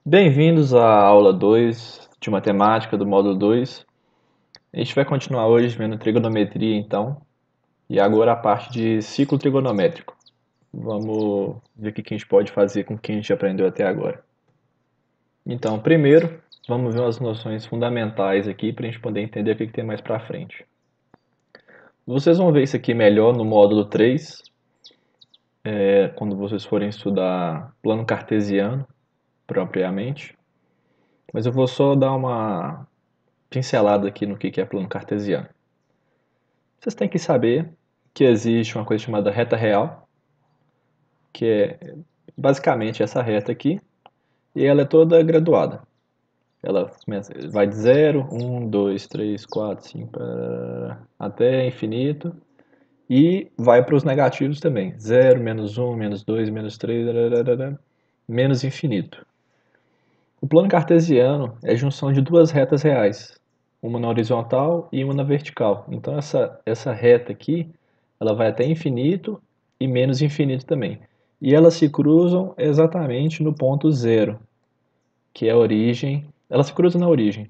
Bem-vindos à aula 2 de matemática do módulo 2. A gente vai continuar hoje vendo trigonometria, então, e agora a parte de ciclo trigonométrico. Vamos ver o que a gente pode fazer com o que a gente aprendeu até agora. Então, primeiro, vamos ver umas noções fundamentais aqui para a gente poder entender o que tem mais para frente. Vocês vão ver isso aqui melhor no módulo 3, quando vocês forem estudar plano cartesiano, propriamente. Mas eu vou só dar uma pincelada aqui no que é plano cartesiano. Vocês têm que saber que existe uma coisa chamada reta real, que é basicamente essa reta aqui, e ela é toda graduada. Ela vai de 0, 1, 2, 3, 4, 5, até infinito, e vai para os negativos também. 0, menos 1, menos 2, menos 3, menos infinito. O plano cartesiano é a junção de duas retas reais, uma na horizontal e uma na vertical. Então essa reta aqui, ela vai até infinito e menos infinito também. E elas se cruzam exatamente no ponto zero, que é a origem. Elas se cruzam na origem.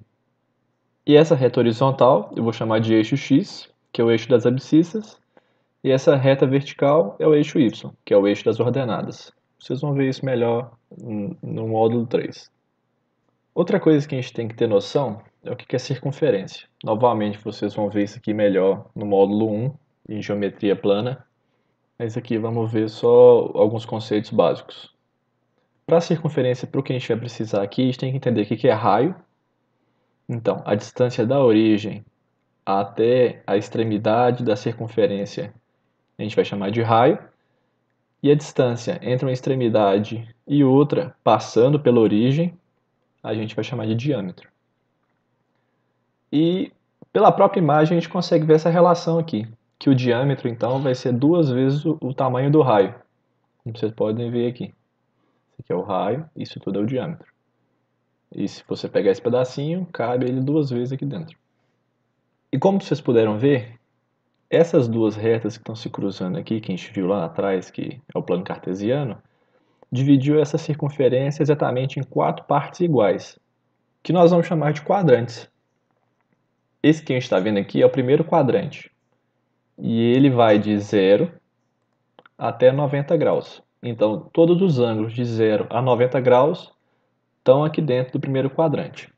E essa reta horizontal eu vou chamar de eixo x, que é o eixo das abscissas, e essa reta vertical é o eixo y, que é o eixo das ordenadas. Vocês vão ver isso melhor no módulo 3. Outra coisa que a gente tem que ter noção é o que é circunferência. Novamente, vocês vão ver isso aqui melhor no módulo 1, em geometria plana. Mas aqui vamos ver só alguns conceitos básicos. Para a circunferência, para o que a gente vai precisar aqui, a gente tem que entender o que é raio. Então, a distância da origem até a extremidade da circunferência a gente vai chamar de raio. E a distância entre uma extremidade e outra, passando pela origem, a gente vai chamar de diâmetro. E pela própria imagem a gente consegue ver essa relação aqui, que o diâmetro então vai ser duas vezes o tamanho do raio, como vocês podem ver aqui. Esse aqui é o raio, isso tudo é o diâmetro. E se você pegar esse pedacinho, cabe ele duas vezes aqui dentro. E como vocês puderam ver, essas duas retas que estão se cruzando aqui, que a gente viu lá atrás, que é o plano cartesiano, dividiu essa circunferência exatamente em quatro partes iguais, que nós vamos chamar de quadrantes. Esse que a gente está vendo aqui é o primeiro quadrante. E ele vai de 0 até 90 graus. Então, todos os ângulos de 0 a 90 graus estão aqui dentro do primeiro quadrante.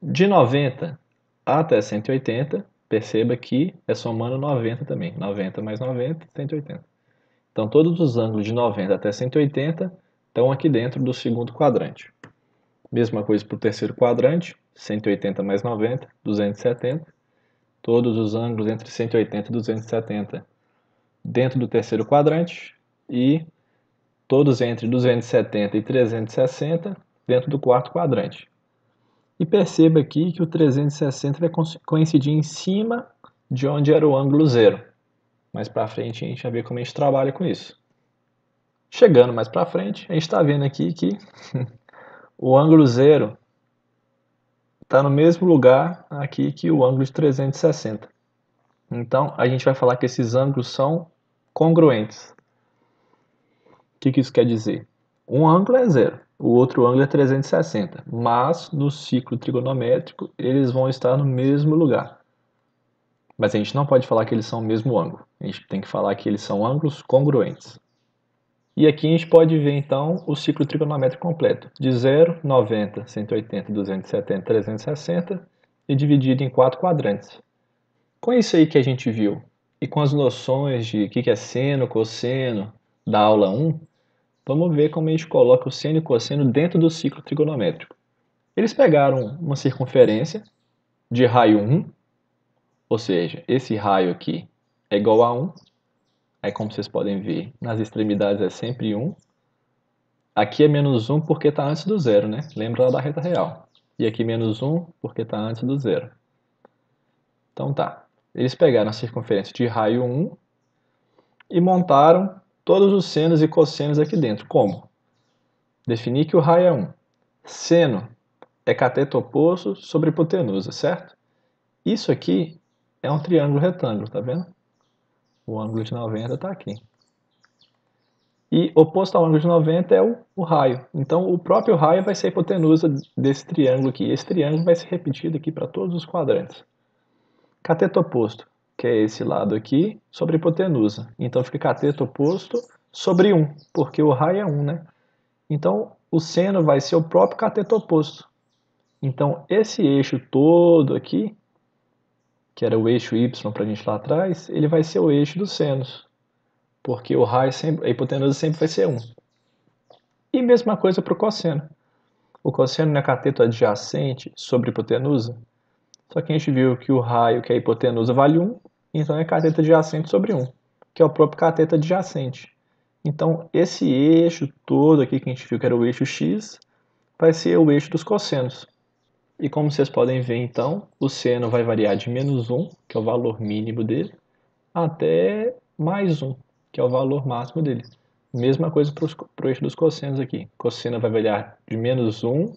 De 90 até 180, perceba que é somando 90 também. 90 mais 90, 180. Então, todos os ângulos de 90 até 180 estão aqui dentro do segundo quadrante. Mesma coisa para o terceiro quadrante, 180 mais 90, 270. Todos os ângulos entre 180 e 270 dentro do terceiro quadrante e todos entre 270 e 360 dentro do quarto quadrante. E perceba aqui que o 360 vai coincidir em cima de onde era o ângulo zero. Mais para frente a gente vai ver como a gente trabalha com isso. Chegando mais para frente, a gente está vendo aqui que o ângulo zero está no mesmo lugar aqui que o ângulo de 360. Então, a gente vai falar que esses ângulos são congruentes. O que isso quer dizer? Um ângulo é zero, o outro ângulo é 360, mas no ciclo trigonométrico eles vão estar no mesmo lugar. Mas a gente não pode falar que eles são o mesmo ângulo, a gente tem que falar que eles são ângulos congruentes. E aqui a gente pode ver então o ciclo trigonométrico completo, de 0, 90, 180, 270, 360 e dividido em quatro quadrantes. Com isso aí que a gente viu e com as noções de o que é seno, cosseno da aula 1, vamos ver como a gente coloca o seno e cosseno dentro do ciclo trigonométrico. Eles pegaram uma circunferência de raio 1, ou seja, esse raio aqui é igual a 1. Aí, como vocês podem ver, nas extremidades é sempre 1. Aqui é menos 1 porque está antes do zero, né? Lembra lá da reta real. E aqui menos 1 porque está antes do zero. Então tá. Eles pegaram a circunferência de raio 1 e montaram todos os senos e cossenos aqui dentro. Como? Definir que o raio é 1. Seno é cateto oposto sobre hipotenusa, certo? Isso aqui é um triângulo retângulo, tá vendo? O ângulo de 90 está aqui. E oposto ao ângulo de 90 é o raio. Então, o próprio raio vai ser a hipotenusa desse triângulo aqui. Esse triângulo vai ser repetido aqui para todos os quadrantes. Cateto oposto, que é esse lado aqui, sobre a hipotenusa. Então, fica cateto oposto sobre 1, porque o raio é 1, né? Então, o seno vai ser o próprio cateto oposto. Então, esse eixo todo aqui, que era o eixo y para a gente lá atrás, ele vai ser o eixo dos senos, porque o raio sempre, a hipotenusa sempre vai ser 1. E mesma coisa para o cosseno. O cosseno não é cateto adjacente sobre a hipotenusa, só que a gente viu que o raio, que é a hipotenusa, vale 1, então é cateto adjacente sobre 1, que é o próprio cateto adjacente. Então, esse eixo todo aqui que a gente viu que era o eixo x, vai ser o eixo dos cossenos. E como vocês podem ver, então, o seno vai variar de menos 1, que é o valor mínimo dele, até mais 1, que é o valor máximo dele. Mesma coisa para o eixo dos cossenos aqui. Cosseno vai variar de menos 1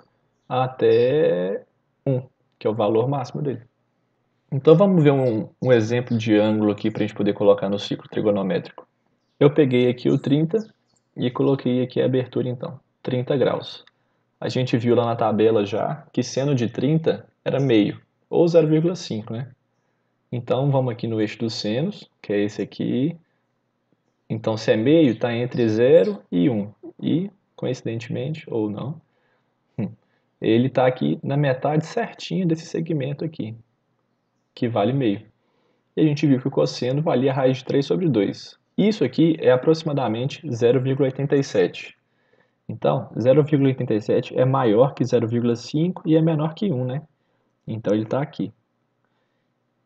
até 1, que é o valor máximo dele. Então vamos ver um exemplo de ângulo aqui para a gente poder colocar no ciclo trigonométrico. Eu peguei aqui o 30 e coloquei aqui a abertura então, 30 graus. A gente viu lá na tabela já que seno de 30 era meio, ou 0,5, né? Então vamos aqui no eixo dos senos, que é esse aqui. Então se é meio, está entre 0 e 1. E, coincidentemente, ou não, ele está aqui na metade certinho desse segmento aqui, que vale meio. E a gente viu que o cosseno valia a raiz de 3 sobre 2. Isso aqui é aproximadamente 0,87. Então, 0,87 é maior que 0,5 e é menor que 1, né? Então ele está aqui.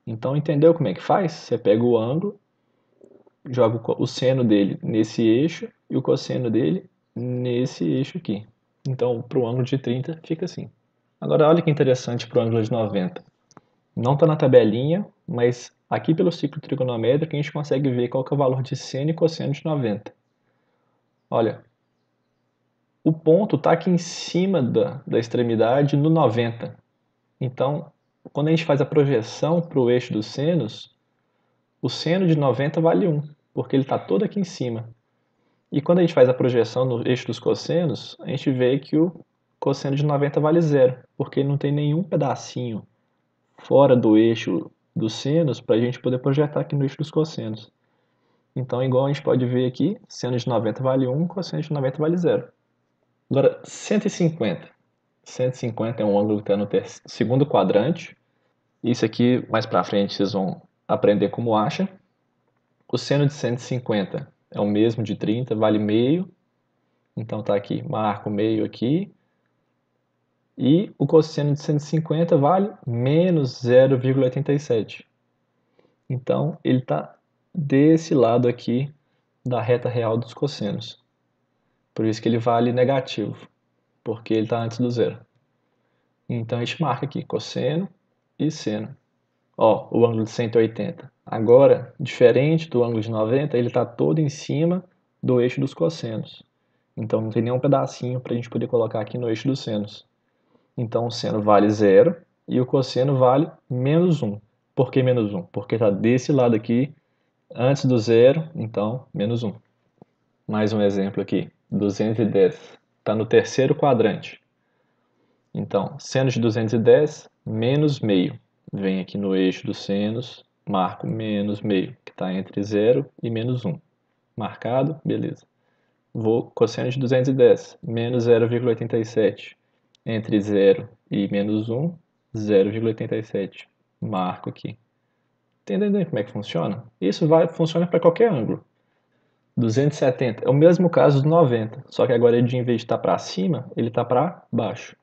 Então, entendeu como é que faz? Você pega o ângulo, joga o seno dele nesse eixo e o cosseno dele nesse eixo aqui. Então, para o ângulo de 30 fica assim. Agora, olha que interessante para o ângulo de 90. Não está na tabelinha, mas aqui pelo ciclo trigonométrico a gente consegue ver qual que é o valor de seno e cosseno de 90. Olha, o ponto está aqui em cima da extremidade no 90. Então, quando a gente faz a projeção para o eixo dos senos, o seno de 90 vale 1, porque ele está todo aqui em cima. E quando a gente faz a projeção no eixo dos cossenos, a gente vê que o cosseno de 90 vale 0, porque ele não tem nenhum pedacinho fora do eixo dos senos para a gente poder projetar aqui no eixo dos cossenos. Então, igual a gente pode ver aqui, seno de 90 vale 1, cosseno de 90 vale 0. Agora, 150. 150 é um ângulo que está no segundo quadrante. Isso aqui, mais para frente, vocês vão aprender como acha. O seno de 150 é o mesmo de 30, vale meio. Então está aqui, marco meio aqui. E o cosseno de 150 vale menos 0,87. Então, ele está desse lado aqui da reta real dos cossenos. Por isso que ele vale negativo, porque ele está antes do zero. Então, a gente marca aqui cosseno e seno. Ó, o ângulo de 180. Agora, diferente do ângulo de 90, ele está todo em cima do eixo dos cossenos. Então, não tem nenhum pedacinho para a gente poder colocar aqui no eixo dos senos. Então, o seno vale 0 e o cosseno vale menos 1. Por que menos 1? Porque está desse lado aqui, antes do zero, então, menos 1. Mais um exemplo aqui, 210. Está no terceiro quadrante. Então, seno de 210 menos meio. Vem aqui no eixo dos senos, marco menos meio, que está entre 0 e menos 1. Marcado? Beleza. Vou cosseno de 210, menos 0,87. Entre 0 e menos 1, 0,87. Marco aqui. Entendendo como é que funciona? Isso funciona para qualquer ângulo. 270 é o mesmo caso do 90, só que agora em vez de estar para cima, ele está para baixo.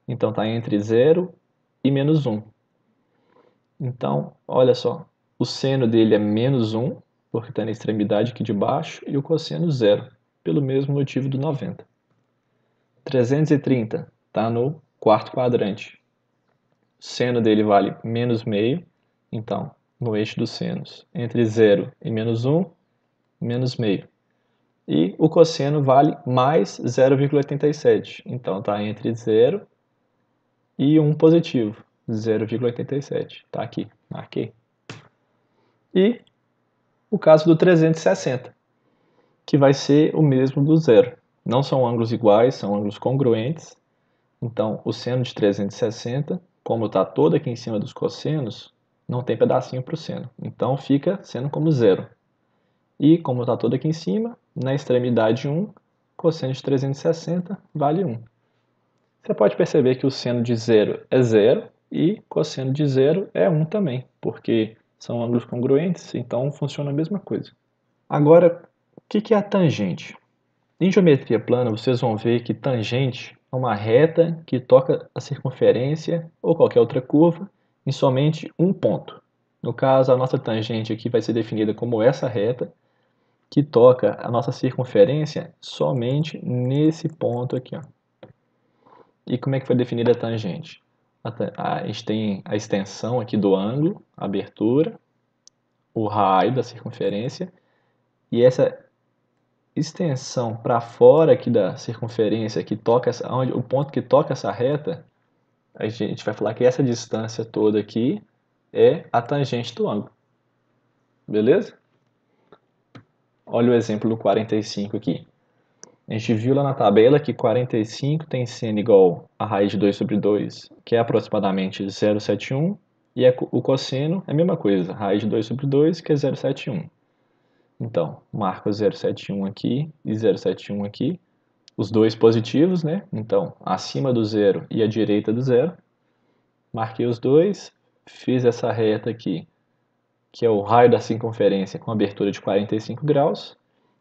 Então está entre 0 e menos 1. Então, olha só, o seno dele é menos 1, porque está na extremidade aqui de baixo, e o cosseno 0, pelo mesmo motivo do 90. 330 está no quarto quadrante. O seno dele vale menos meio, então, no eixo dos senos, entre 0 e menos 1, menos meio. E o cosseno vale mais 0,87, então está entre 0 e 1 positivo, 0,87. Está aqui, marquei. E o caso do 360. que vai ser o mesmo do zero. Não são ângulos iguais, são ângulos congruentes. Então, o seno de 360, como está todo aqui em cima dos cossenos, não tem pedacinho para o seno. Então, fica sendo como zero. E, como está todo aqui em cima, na extremidade 1, cosseno de 360 vale 1. Você pode perceber que o seno de zero é zero e cosseno de zero é 1 também, porque são ângulos congruentes, então funciona a mesma coisa. Agora, o que é a tangente? Em geometria plana, vocês vão ver que tangente é uma reta que toca a circunferência ou qualquer outra curva em somente um ponto. No caso, a nossa tangente aqui vai ser definida como essa reta que toca a nossa circunferência somente nesse ponto aqui, ó. E como é que foi definida a tangente? A gente tem a extensão aqui do ângulo, a abertura, o raio da circunferência, e essa extensão para fora aqui da circunferência, que toca o ponto que toca essa reta, a gente vai falar que essa distância toda aqui é a tangente do ângulo. Beleza? Olha o exemplo do 45 aqui. A gente viu lá na tabela que 45 tem seno igual a raiz de 2 sobre 2, que é aproximadamente 0,71, e o cosseno é a mesma coisa, raiz de 2 sobre 2, que é 0,71. Então, marco 0,71 aqui e 0,71 aqui, os dois positivos, né? Então, acima do zero e à direita do zero. Marquei os dois, fiz essa reta aqui, que é o raio da circunferência com abertura de 45 graus,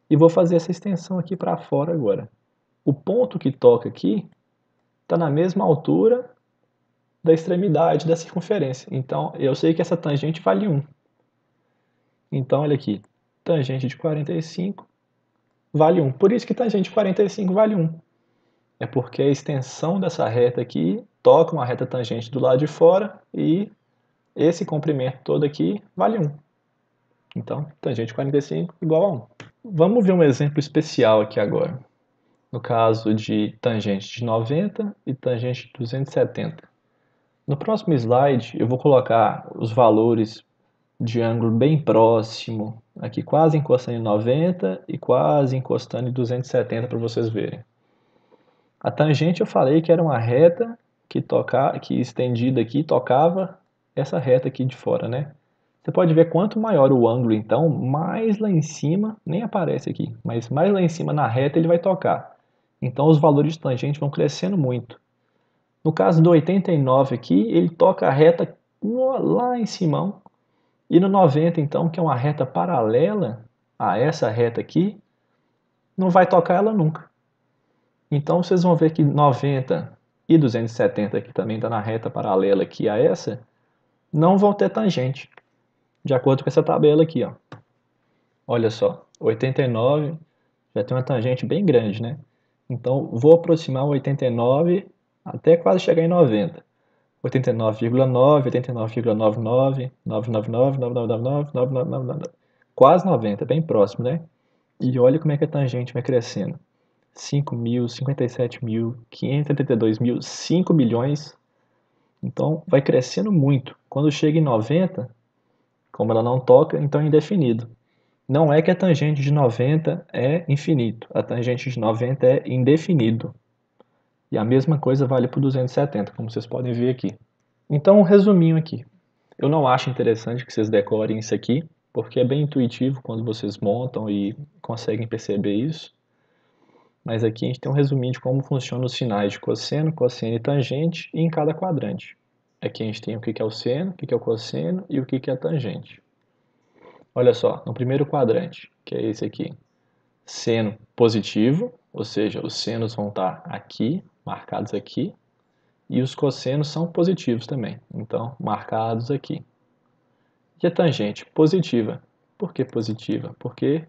e vou fazer essa extensão aqui para fora agora. O ponto que toca aqui está na mesma altura da extremidade da circunferência. Então, eu sei que essa tangente vale 1. Então, olha aqui, tangente de 45 vale 1. Por isso que tangente de 45 vale 1. É porque a extensão dessa reta aqui toca uma reta tangente do lado de fora e esse comprimento todo aqui vale 1. Então, tangente de 45 igual a 1. Vamos ver um exemplo especial aqui agora. No caso de tangente de 90 e tangente de 270. No próximo slide, eu vou colocar os valores de ângulo bem próximo, aqui quase encostando em 90 e quase encostando em 270 para vocês verem. A tangente eu falei que era uma reta que estendida aqui tocava essa reta aqui de fora, né? Você pode ver quanto maior o ângulo, então, mais lá em cima, nem aparece aqui, mas mais lá em cima na reta ele vai tocar. Então os valores de tangente vão crescendo muito. No caso do 89 aqui, ele toca a reta lá em cima. E no 90, então, que é uma reta paralela a essa reta aqui, não vai tocar ela nunca. Então vocês vão ver que 90 e 270, que também está na reta paralela aqui a essa, não vão ter tangente, de acordo com essa tabela aqui, ó. Olha só, 89 já tem uma tangente bem grande, né? Então vou aproximar o 89 até quase chegar em 90. 89,9, 89,99, 999, 999, 999, quase 90, bem próximo, né? E olha como é que a tangente vai crescendo. 5.000, 57.000, 582.000, 5 milhões. Então vai crescendo muito. Quando chega em 90, como ela não toca, então é indefinido. Não é que a tangente de 90 é infinito. A tangente de 90 é indefinido. E a mesma coisa vale para o 270, como vocês podem ver aqui. Então, um resuminho aqui. Eu não acho interessante que vocês decorem isso aqui, porque é bem intuitivo quando vocês montam e conseguem perceber isso. Mas aqui a gente tem um resuminho de como funcionam os sinais de cosseno, cosseno e tangente em cada quadrante. Aqui a gente tem o que é o seno, o que é o cosseno e o que é a tangente. Olha só, no primeiro quadrante, que é esse aqui, seno positivo, ou seja, os senos vão estar aqui, marcados aqui, e os cossenos são positivos também, então marcados aqui. E a tangente positiva. Por que positiva? Porque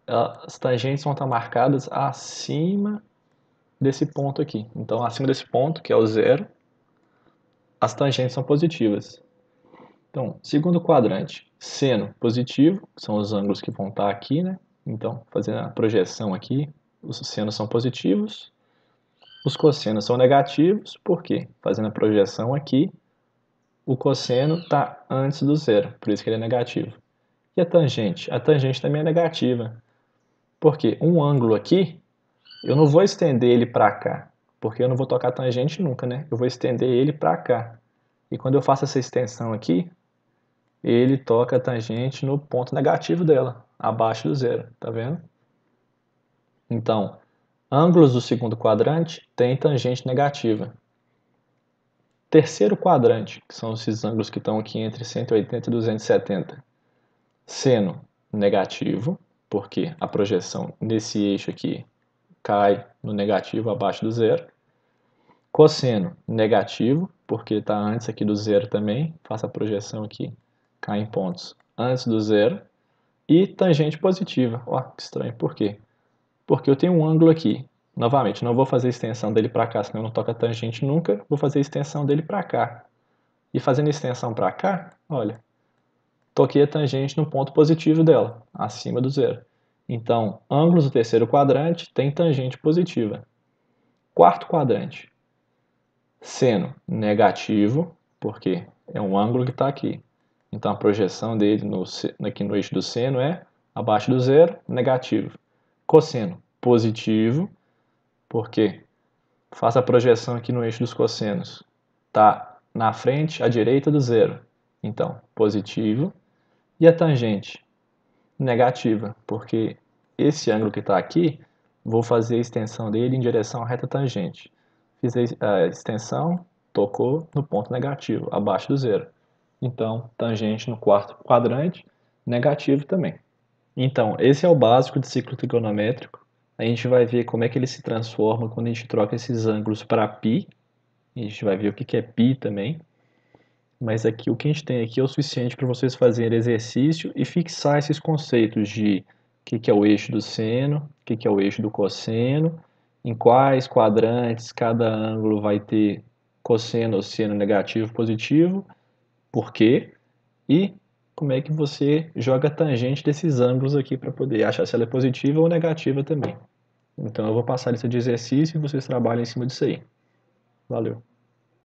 as tangentes vão estar marcadas acima desse ponto aqui. Então, acima desse ponto, que é o zero, as tangentes são positivas. Então, segundo quadrante, seno positivo, que são os ângulos que vão estar aqui, né? Então, fazendo a projeção aqui, os senos são positivos, os cossenos são negativos, por quê? Fazendo a projeção aqui, o cosseno está antes do zero, por isso que ele é negativo. E a tangente? A tangente também é negativa. Porque um ângulo aqui, eu não vou estender ele para cá, porque eu não vou tocar tangente nunca, né? Eu vou estender ele para cá. E quando eu faço essa extensão aqui, ele toca a tangente no ponto negativo dela, abaixo do zero, tá vendo? Então, ângulos do segundo quadrante têm tangente negativa. Terceiro quadrante, que são esses ângulos que estão aqui entre 180 e 270. Seno negativo, porque a projeção nesse eixo aqui cai no negativo abaixo do zero. Cosseno negativo, porque está antes aqui do zero também, faço a projeção aqui, cai em pontos antes do zero. E tangente positiva. Ó, que estranho, por quê? Porque eu tenho um ângulo aqui. Novamente, não vou fazer extensão dele para cá, senão não toca tangente nunca. Vou fazer extensão dele para cá. E fazendo extensão para cá, olha, toquei a tangente no ponto positivo dela, acima do zero. Então, ângulos do terceiro quadrante têm tangente positiva. Quarto quadrante, seno negativo, porque é um ângulo que está aqui. Então, a projeção dele aqui no eixo do seno é abaixo do zero, negativo. Cosseno positivo, porque faço a projeção aqui no eixo dos cossenos. Está na frente, à direita do zero. Então, positivo. E a tangente? Negativa, porque esse ângulo que está aqui, vou fazer a extensão dele em direção à reta tangente. Fiz a extensão, tocou no ponto negativo, abaixo do zero. Então, tangente no quarto quadrante, negativo também. Então, esse é o básico de ciclo trigonométrico. A gente vai ver como é que ele se transforma quando a gente troca esses ângulos para π. A gente vai ver o que é π também. Mas aqui o que a gente tem aqui é o suficiente para vocês fazerem exercício e fixar esses conceitos de o que é o eixo do seno, o que é o eixo do cosseno, em quais quadrantes cada ângulo vai ter cosseno ou seno negativo, positivo, por quê, e como é que você joga a tangente desses ângulos aqui para poder achar se ela é positiva ou negativa também. Então eu vou passar a lista de exercício e vocês trabalham em cima disso aí. Valeu!